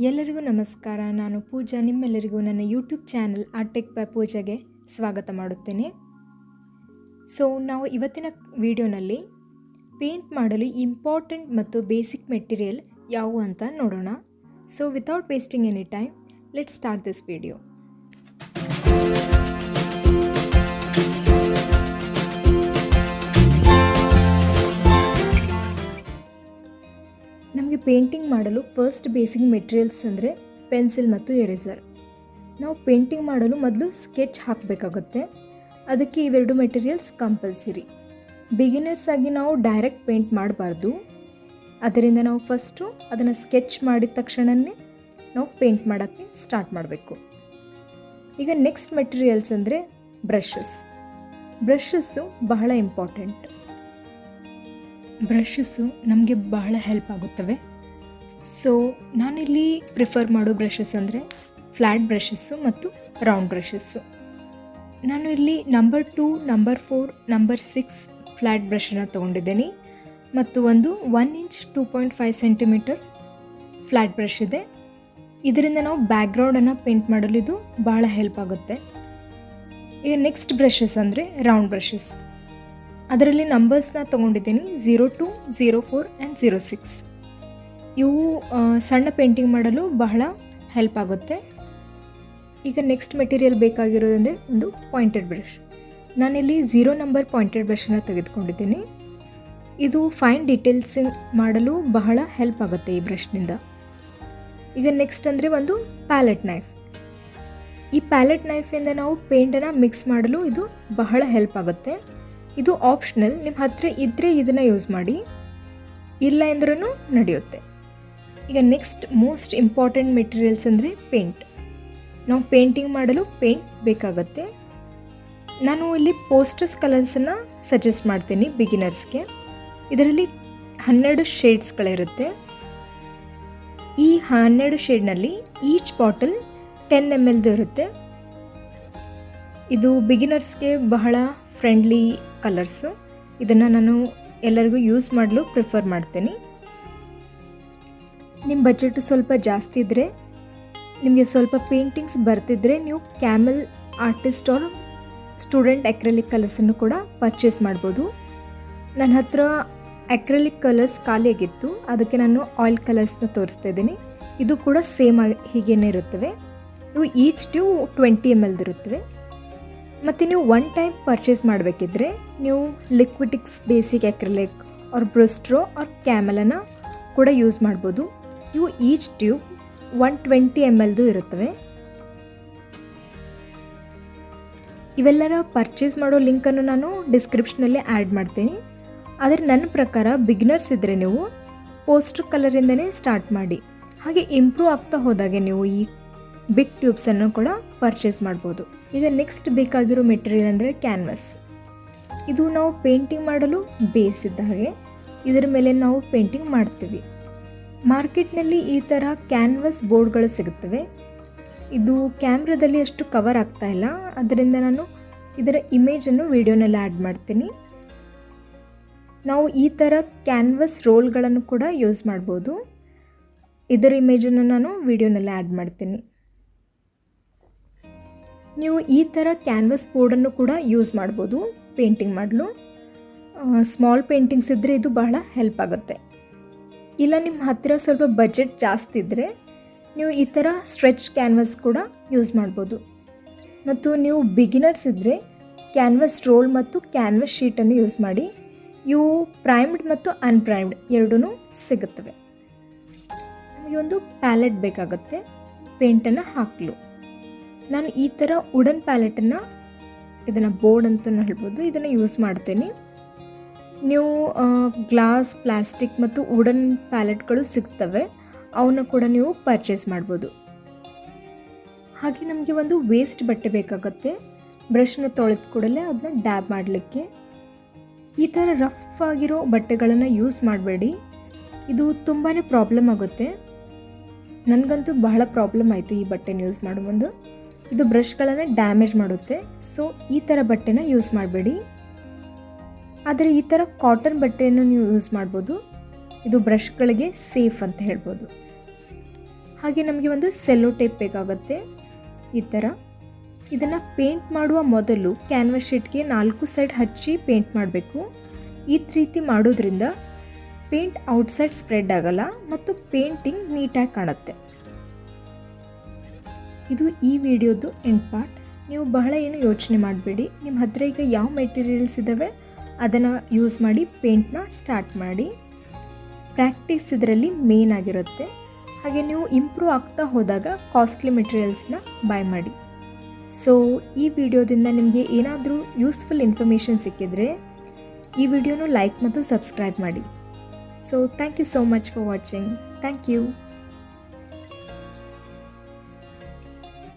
ಎಲ್ಲರಿಗೂ ನಮಸ್ಕಾರ. ನಾನು ಪೂಜಾ. ನಿಮ್ಮೆಲ್ಲರಿಗೂ ನನ್ನ ಯೂಟ್ಯೂಬ್ ಚಾನಲ್ ಆರ್ಟಿಕ್ ಬೈ ಪೂಜಾಗೆ ಸ್ವಾಗತ ಮಾಡುತ್ತೇನೆ. ನಾವು ಇವತ್ತಿನ ವಿಡಿಯೋನಲ್ಲಿ ಪೇಂಟ್ ಮಾಡಲು ಇಂಪಾರ್ಟೆಂಟ್ ಮತ್ತು ಬೇಸಿಕ್ ಮೆಟೀರಿಯಲ್ ಯಾವುವು ಅಂತ ನೋಡೋಣ. Without wasting any time, let's start this video. ನಮಗೆ ಪೇಂಟಿಂಗ್ ಮಾಡಲು ಫಸ್ಟ್ ಬೇಸಿಕ್ ಮೆಟೀರಿಯಲ್ಸ್ ಅಂದರೆ ಪೆನ್ಸಿಲ್ ಮತ್ತು ಎರೇಸರ್. ನಾವು ಪೇಂಟಿಂಗ್ ಮಾಡಲು ಮೊದಲು ಸ್ಕೆಚ್ ಹಾಕಬೇಕಾಗುತ್ತೆ. ಅದಕ್ಕೆ ಇವೆರಡು ಮೆಟೀರಿಯಲ್ಸ್ ಕಂಪಲ್ಸರಿ. ಬಿಗಿನರ್ಸ್ ಆಗಿ ನಾವು ಡೈರೆಕ್ಟ್ ಪೇಂಟ್ ಮಾಡಬಾರ್ದು. ಅದರಿಂದ ನಾವು ಫಸ್ಟು ಅದನ್ನು ಸ್ಕೆಚ್ ಮಾಡಿದ ತಕ್ಷಣವೇ ನಾವು ಪೇಂಟ್ ಮಾಡೋಕ್ಕೆ ಸ್ಟಾರ್ಟ್ ಮಾಡಬೇಕು. ಈಗ ನೆಕ್ಸ್ಟ್ ಮೆಟೀರಿಯಲ್ಸ್ ಅಂದರೆ ಬ್ರಷಸ್ಸು ಬಹಳ ಇಂಪಾರ್ಟೆಂಟ್. ಬ್ರಷಸ್ಸು ನಮಗೆ ಬಹಳ ಹೆಲ್ಪ್ ಆಗುತ್ತವೆ. ನಾನಿಲ್ಲಿ ಪ್ರಿಫರ್ ಮಾಡೋ ಬ್ರಷಸ್ ಅಂದರೆ ಫ್ಲ್ಯಾಟ್ ಬ್ರಷಸ್ಸು ಮತ್ತು ರೌಂಡ್ ಬ್ರಷಸ್ಸು. ನಾನು ಇಲ್ಲಿ ನಂಬರ್ 2, ನಂಬರ್ 4, ನಂಬರ್ 6 ಫ್ಲ್ಯಾಟ್ ಬ್ರಷನ್ನು ತೊಗೊಂಡಿದ್ದೀನಿ ಮತ್ತು ಒಂದು 1 ಇಂಚ್ 2.5 ಸೆಂಟಿಮೀಟರ್ ಫ್ಲ್ಯಾಟ್ ಬ್ರಷ್ ಇದೆ. ಇದರಿಂದ ನಾವು ಬ್ಯಾಕ್ಗ್ರೌಂಡನ್ನು ಪೇಂಟ್ ಮಾಡಲು ಇದು ಬಹಳ ಹೆಲ್ಪ್ ಆಗುತ್ತೆ. ಈಗ ನೆಕ್ಸ್ಟ್ ಬ್ರಷಸ್ ಅಂದರೆ ರೌಂಡ್ ಬ್ರಷಸ್. ಅದರಲ್ಲಿ ನಂಬರ್ಸ್ನ ತೊಗೊಂಡಿದ್ದೀನಿ 02, 04 ಆ್ಯಂಡ್ 06. ಇವು ಸಣ್ಣ ಪೇಂಟಿಂಗ್ ಮಾಡಲು ಬಹಳ ಹೆಲ್ಪ್ ಆಗುತ್ತೆ. ಈಗ ನೆಕ್ಸ್ಟ್ ಮೆಟೀರಿಯಲ್ ಬೇಕಾಗಿರೋದಂದರೆ ಒಂದು ಪಾಯಿಂಟೆಡ್ ಬ್ರಷ್. ನಾನಿಲ್ಲಿ 0 ನಂಬರ್ ಪಾಯಿಂಟೆಡ್ ಬ್ರಷನ್ನು ತೆಗೆದುಕೊಂಡಿದ್ದೀನಿ. ಇದು ಫೈನ್ ಡೀಟೇಲ್ಸಿಂಗ್ ಮಾಡಲು ಬಹಳ ಹೆಲ್ಪ್ ಆಗುತ್ತೆ ಈ ಬ್ರಷ್ನಿಂದ. ಈಗ ನೆಕ್ಸ್ಟ್ ಅಂದರೆ ಒಂದು ಪ್ಯಾಲೆಟ್ ನೈಫ್. ಈ ಪ್ಯಾಲೆಟ್ ನೈಫಿಂದ ನಾವು ಪೇಂಟನ್ನು ಮಿಕ್ಸ್ ಮಾಡಲು ಇದು ಬಹಳ ಹೆಲ್ಪ್ ಆಗುತ್ತೆ. ಇದು ಆಪ್ಷನಲ್, ನಿಮ್ಮ ಹತ್ರ ಇದ್ದರೆ ಇದನ್ನು ಯೂಸ್ ಮಾಡಿ, ಇಲ್ಲ ಎಂದ್ರೂ ನಡೆಯುತ್ತೆ. ಈಗ ನೆಕ್ಸ್ಟ್ ಮೋಸ್ಟ್ ಇಂಪಾರ್ಟೆಂಟ್ ಮೆಟೀರಿಯಲ್ಸ್ ಅಂದರೆ ಪೇಂಟ್. ನಾವು ಪೇಂಟಿಂಗ್ ಮಾಡಲು ಪೇಂಟ್ ಬೇಕಾಗುತ್ತೆ. ನಾನು ಇಲ್ಲಿ ಪೋಸ್ಟರ್ಸ್ ಕಲರ್ಸನ್ನು ಸಜೆಸ್ಟ್ ಮಾಡ್ತೀನಿ ಬಿಗಿನರ್ಸ್ಗೆ. ಇದರಲ್ಲಿ 12 ಶೇಡ್ಸ್ಗಳಿರುತ್ತೆ. ಈ 12 ಶೇಡ್ನಲ್ಲಿ ಈಚ್ ಬಾಟಲ್ 10 ml ಇರುತ್ತೆ. ಇದು ಬಿಗಿನರ್ಸ್ಗೆ ಬಹಳ ಫ್ರೆಂಡ್ಲಿ ಕಲರ್ಸು. ಇದನ್ನು ನಾನು ಎಲ್ಲರಿಗೂ ಯೂಸ್ ಮಾಡಲು ಪ್ರಿಫರ್ ಮಾಡ್ತೀನಿ. ನಿಮ್ಮ ಬಜೆಟು ಸ್ವಲ್ಪ ಜಾಸ್ತಿ ಇದ್ದರೆ, ನಿಮಗೆ ಸ್ವಲ್ಪ ಪೇಂಟಿಂಗ್ಸ್ ಬರ್ತಿದ್ರೆ ನೀವು Camel artist or student acrylic ಕಲರ್ಸನ್ನು ಕೂಡ ಪರ್ಚೇಸ್ ಮಾಡ್ಬೋದು. ನನ್ನ ಹತ್ರ ಅಕ್ರಿಲಿಕ್ ಕಲರ್ಸ್ ಖಾಲಿಯಾಗಿತ್ತು, ಅದಕ್ಕೆ ನಾನು ಆಯಿಲ್ ಕಲರ್ಸ್ನ ತೋರಿಸ್ತಾ ಇದ್ದೀನಿ. ಇದು ಕೂಡ ಸೇಮ್ ಆಗಿ ಹೀಗೇನೆ ಇರುತ್ತವೆ. ಇವು ಈಚ್ ಟ್ಯೂಬ್ 20 ml ಇರುತ್ತವೆ. ಮತ್ತು ನೀವು ಒನ್ ಟೈಮ್ ಪರ್ಚೇಸ್ ಮಾಡಬೇಕಿದ್ರೆ ನೀವು ಲಿಕ್ವಿಡಿಕ್ಸ್ ಬೇಸಿಕ್ ಅಕ್ರಿಲಿಕ್ ಆರ್ ಬ್ರಸ್ಟ್ರೋ ಆರ್ ಕ್ಯಾಮಲನ್ನು ಕೂಡ ಯೂಸ್ ಮಾಡ್ಬೋದು. ಇವು ಈಚ್ ಟ್ಯೂಬ್ 120 ml ಇರುತ್ತವೆ. ಇವೆಲ್ಲರ ಪರ್ಚೇಸ್ ಮಾಡೋ ಲಿಂಕನ್ನು ನಾನು ಡಿಸ್ಕ್ರಿಪ್ಷನಲ್ಲಿ ಆ್ಯಡ್ ಮಾಡ್ತೀನಿ. ಆದರೆ ನನ್ನ ಪ್ರಕಾರ ಬಿಗಿನರ್ಸ್ ಇದ್ದರೆ ನೀವು ಪೋಸ್ಟರ್ ಕಲರಿಂದನೇ ಸ್ಟಾರ್ಟ್ ಮಾಡಿ. ಹಾಗೆ ಇಂಪ್ರೂವ್ ಆಗ್ತಾ ಹೋದಾಗೆ ನೀವು ಈ ಬಿಗ್ ಟ್ಯೂಬ್ಸನ್ನು ಕೂಡ ಪರ್ಚೇಸ್ ಮಾಡ್ಬೋದು. ಈಗ ನೆಕ್ಸ್ಟ್ ಬೇಕಾಗಿರೋ ಮೆಟೀರಿಯಲ್ ಅಂದರೆ ಕ್ಯಾನ್ವಸ್. ಇದು ನಾವು ಪೇಂಟಿಂಗ್ ಮಾಡಲು ಬೇಸ್ ಇದ್ದ ಹಾಗೆ ಇದರ ಮೇಲೆ ನಾವು ಪೇಂಟಿಂಗ್ ಮಾಡ್ತೀವಿ. ಮಾರ್ಕೆಟ್ನಲ್ಲಿ ಈ ಥರ ಕ್ಯಾನ್ವಸ್ ಬೋರ್ಡ್ಗಳು ಸಿಗುತ್ತವೆ. ಇದು ಕ್ಯಾಮ್ರಾದಲ್ಲಿ ಅಷ್ಟು ಕವರ್ ಆಗ್ತಾ ಇಲ್ಲ, ಅದರಿಂದ ನಾನು ಇದರ ಇಮೇಜನ್ನು ವಿಡಿಯೋನಲ್ಲಿ ಆ್ಯಡ್ ಮಾಡ್ತೀನಿ. ನಾವು ಈ ಥರ ಕ್ಯಾನ್ವಸ್ ರೋಲ್ಗಳನ್ನು ಕೂಡ ಯೂಸ್ ಮಾಡ್ಬೋದು. ಇದರ ಇಮೇಜನ್ನು ನಾನು ವಿಡಿಯೋನಲ್ಲಿ ಆ್ಯಡ್ ಮಾಡ್ತೀನಿ. ನೀವು ಈ ಥರ ಕ್ಯಾನ್ವಸ್ ಬೋರ್ಡನ್ನು ಕೂಡ ಯೂಸ್ ಮಾಡ್ಬೋದು ಪೇಂಟಿಂಗ್ ಮಾಡಲು. ಸ್ಮಾಲ್ ಪೇಂಟಿಂಗ್ಸ್ ಇದ್ದರೆ ಇದು ಬಹಳ ಹೆಲ್ಪ್ ಆಗುತ್ತೆ. ಇಲ್ಲ ನಿಮ್ಮ ಹತ್ತಿರ ಸ್ವಲ್ಪ ಬಜೆಟ್ ಜಾಸ್ತಿ ಇದ್ದರೆ ನೀವು ಈ ಥರ ಸ್ಟ್ರೆಚ್ ಕ್ಯಾನ್ವಸ್ ಕೂಡ ಯೂಸ್ ಮಾಡ್ಬೋದು. ಮತ್ತು ನೀವು ಬಿಗಿನರ್ಸ್ ಇದ್ದರೆ ಕ್ಯಾನ್ವಸ್ ರೋಲ್ ಮತ್ತು ಕ್ಯಾನ್ವಸ್ ಶೀಟನ್ನು ಯೂಸ್ ಮಾಡಿ. ಇವು ಪ್ರೈಮ್ಡ್ ಮತ್ತು ಅನ್ಪ್ರೈಮ್ಡ್ ಎರಡೂ ಸಿಗುತ್ತವೆ. ನಮಗೆ ಒಂದು ಪ್ಯಾಲೆಟ್ ಬೇಕಾಗುತ್ತೆ ಪೇಂಟನ್ನು ಹಾಕಲು. ನಾನು ಈ ಥರ ವುಡನ್ ಪ್ಯಾಲೆಟನ್ನು, ಇದನ್ನು ಬೋರ್ಡ್ ಅಂತ ಹೇಳ್ಬೋದು, ಇದನ್ನು ಯೂಸ್ ಮಾಡ್ತೀನಿ. ನೀವು ಗ್ಲಾಸ್, ಪ್ಲಾಸ್ಟಿಕ್ ಮತ್ತು ವುಡನ್ ಪ್ಯಾಲೆಟ್ಗಳು ಸಿಗ್ತವೆ, ಅವನ್ನ ಕೂಡ ನೀವು ಪರ್ಚೇಸ್ ಮಾಡ್ಬೋದು. ಹಾಗೆ ನಮಗೆ ಒಂದು ವೇಸ್ಟ್ ಬಟ್ಟೆ ಬೇಕಾಗುತ್ತೆ. ಬ್ರಷ್ನ ತೊಳೆದ ಕೂಡಲೇ ಅದನ್ನ ಡ್ಯಾಬ್ ಮಾಡಲಿಕ್ಕೆ. ಈ ಥರ ರಫ್ ಆಗಿರೋ ಬಟ್ಟೆಗಳನ್ನು ಯೂಸ್ ಮಾಡಬೇಡಿ, ಇದು ತುಂಬಾ ಪ್ರಾಬ್ಲಮ್ ಆಗುತ್ತೆ. ನನಗಂತೂ ಬಹಳ ಪ್ರಾಬ್ಲಮ್ ಆಯಿತು ಈ ಬಟ್ಟೆನ ಯೂಸ್ ಮಾಡೋ ಮುಂದೆ. ಇದು ಬ್ರಷ್ಗಳನ್ನು ಡ್ಯಾಮೇಜ್ ಮಾಡುತ್ತೆ. ಈ ಥರ ಬಟ್ಟೆನ ಯೂಸ್ ಮಾಡಬೇಡಿ. ಆದರೆ ಈ ಥರ ಕಾಟನ್ ಬಟ್ಟೆಯನ್ನು ನೀವು ಯೂಸ್ ಮಾಡ್ಬೋದು. ಇದು ಬ್ರಷ್ಗಳಿಗೆ ಸೇಫ್ ಅಂತ ಹೇಳ್ಬೋದು. ಹಾಗೆ ನಮಗೆ ಒಂದು ಸೆಲ್ಲೋ ಟೇಪ್ ಬೇಕಾಗುತ್ತೆ. ಈ ಥರ ಇದನ್ನು ಪೇಂಟ್ ಮಾಡುವ ಮೊದಲು ಕ್ಯಾನ್ವಾಸ್ ಶೀಟ್ಗೆ 4 ಸೈಡ್ ಹಚ್ಚಿ ಪೇಂಟ್ ಮಾಡಬೇಕು. ಈ ರೀತಿ ಮಾಡೋದ್ರಿಂದ ಪೇಂಟ್ ಔಟ್ಸೈಡ್ ಸ್ಪ್ರೆಡ್ ಆಗಲ್ಲ ಮತ್ತು ಪೇಂಟಿಂಗ್ ನೀಟಾಗಿ ಕಾಣುತ್ತೆ. ಇದು ಈ ವಿಡಿಯೋದು ಎಂಡ್ ಪಾರ್ಟ್. ನೀವು ಬಹಳ ಏನು ಯೋಚನೆ ಮಾಡಬೇಡಿ. ನಿಮ್ಮ ಹತ್ರ ಈಗ ಯಾವ ಮೆಟೀರಿಯಲ್ಸ್ ಇದ್ದಾವೆ ಅದನ್ನು ಯೂಸ್ ಮಾಡಿ ಪೇಂಟ್ನ ಸ್ಟಾರ್ಟ್ ಮಾಡಿ. ಪ್ರಾಕ್ಟೀಸ್ ಇದರಲ್ಲಿ ಮೇನ್ ಆಗಿರುತ್ತೆ. ಹಾಗೆ ನೀವು ಇಂಪ್ರೂವ್ ಆಗ್ತಾ ಹೋದಾಗ ಕಾಸ್ಟ್ಲಿ ಮೆಟೀರಿಯಲ್ಸ್ನ ಬೈ ಮಾಡಿ. ಸೊ ಈ ವಿಡಿಯೋದಿಂದ ನಿಮಗೆ ಏನಾದರೂ ಯೂಸ್ಫುಲ್ ಇನ್ಫಾರ್ಮೇಷನ್ ಸಿಕ್ಕಿದರೆ ಈ ವಿಡಿಯೋನು ಲೈಕ್ ಮತ್ತು ಸಬ್ಸ್ಕ್ರೈಬ್ ಮಾಡಿ. So thank you so much for watching. Thank you.